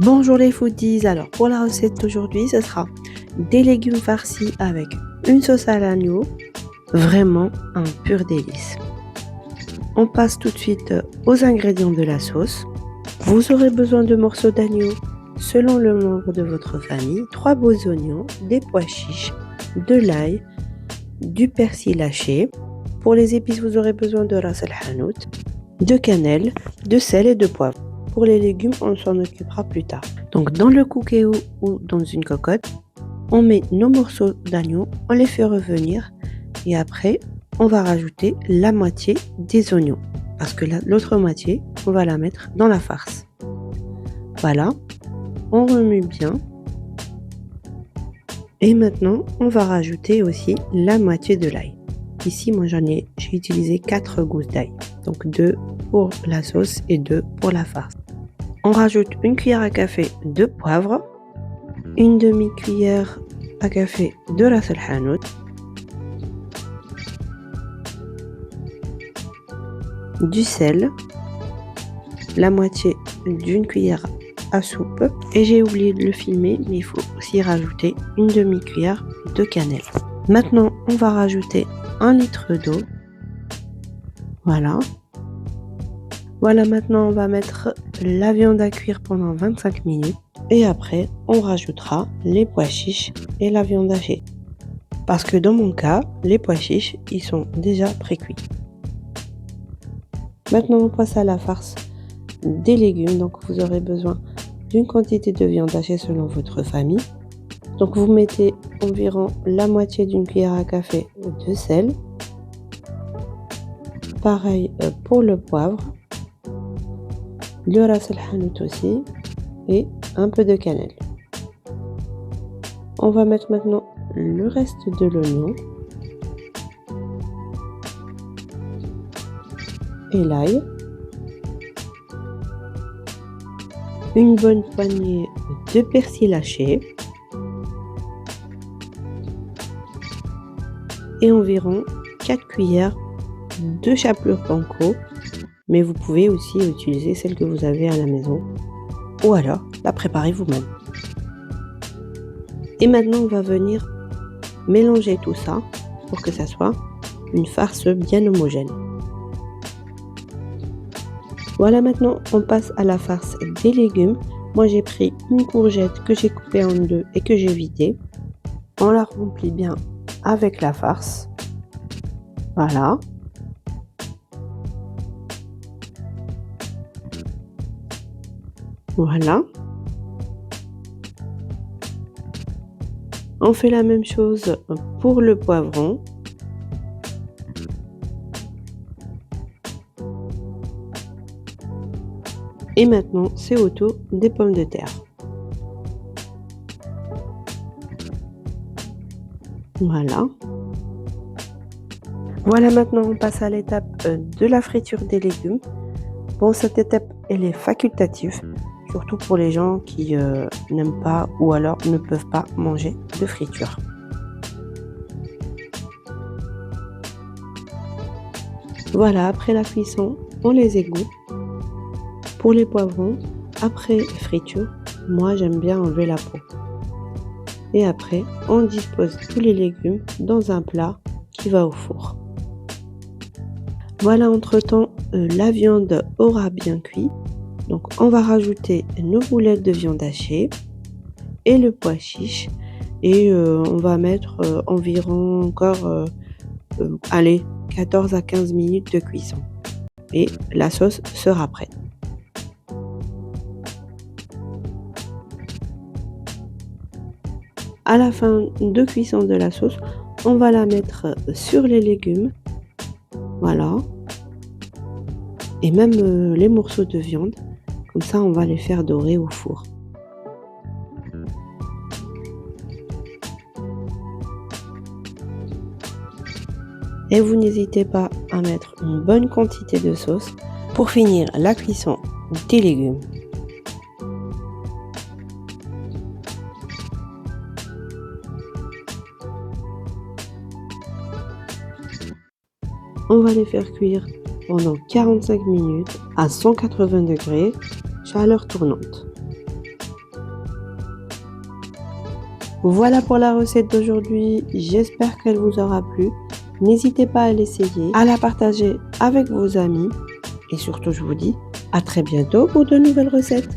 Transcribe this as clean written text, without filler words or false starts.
Bonjour les foodies, alors pour la recette d'aujourd'hui, ce sera des légumes farcis avec une sauce à l'agneau, vraiment un pur délice. On passe tout de suite aux ingrédients de la sauce. Vous aurez besoin de morceaux d'agneau selon le nombre de votre famille, 3 beaux oignons, des pois chiches, de l'ail, du persil haché. Pour les épices, vous aurez besoin de ras el hanout, de cannelle, de sel et de poivre. Pour les légumes, on s'en occupera plus tard. Donc dans le cookéo ou dans une cocotte, on met nos morceaux d'agneau, on les fait revenir et après on va rajouter la moitié des oignons parce que l'autre moitié on va la mettre dans la farce. Voilà, on remue bien et maintenant on va rajouter aussi la moitié de l'ail. Ici moi j'ai utilisé 4 gousses d'ail, donc 2 pour la sauce et 2 pour la farce. On rajoute une cuillère à café de poivre, une demi-cuillère à café de ras el hanout, du sel, la moitié d'une cuillère à soupe et j'ai oublié de le filmer mais il faut aussi rajouter une demi-cuillère de cannelle. Maintenant on va rajouter 1 litre d'eau. Voilà, maintenant on va mettre la viande à cuire pendant 25 minutes et après on rajoutera les pois chiches et la viande hachée. Parce que dans mon cas, les pois chiches, ils sont déjà pré-cuits. Maintenant on passe à la farce des légumes, donc vous aurez besoin d'une quantité de viande hachée selon votre famille. Donc vous mettez environ la moitié d'une cuillère à café de sel. Pareil pour le poivre. Le ras el hanout aussi et un peu de cannelle. On va mettre maintenant le reste de l'oignon et l'ail, une bonne poignée de persil haché et environ 4 cuillères de chapelure panko. Mais vous pouvez aussi utiliser celle que vous avez à la maison ou alors la préparer vous-même. Et maintenant on va venir mélanger tout ça pour que ça soit une farce bien homogène. Voilà, maintenant on passe à la farce des légumes. Moi j'ai pris une courgette que j'ai coupée en deux et que j'ai vidée. On la remplit bien avec la farce. Voilà. Voilà. On fait la même chose pour le poivron. Et maintenant, c'est au tour des pommes de terre. Voilà. Voilà, maintenant on passe à l'étape de la friture des légumes. Bon, cette étape, elle est facultative. Surtout pour les gens qui n'aiment pas ou alors ne peuvent pas manger de friture. Voilà, après la cuisson, on les égoutte. Pour les poivrons, après friture, moi j'aime bien enlever la peau. Et après, on dispose tous les légumes dans un plat qui va au four. Voilà, entre-temps, la viande aura bien cuit. Donc on va rajouter nos boulettes de viande hachée et le pois chiche et on va mettre environ encore 14 à 15 minutes de cuisson et la sauce sera prête. À la fin de cuisson de la sauce, on va la mettre sur les légumes. Voilà. Et même les morceaux de viande. Comme ça, on va les faire dorer au four. Et vous n'hésitez pas à mettre une bonne quantité de sauce pour finir la cuisson des légumes. On va les faire cuire pendant 45 minutes à 180 degrés, chaleur tournante. Voilà pour la recette d'aujourd'hui. J'espère qu'elle vous aura plu. N'hésitez pas à l'essayer, à la partager avec vos amis. Et surtout, je vous dis à très bientôt pour de nouvelles recettes.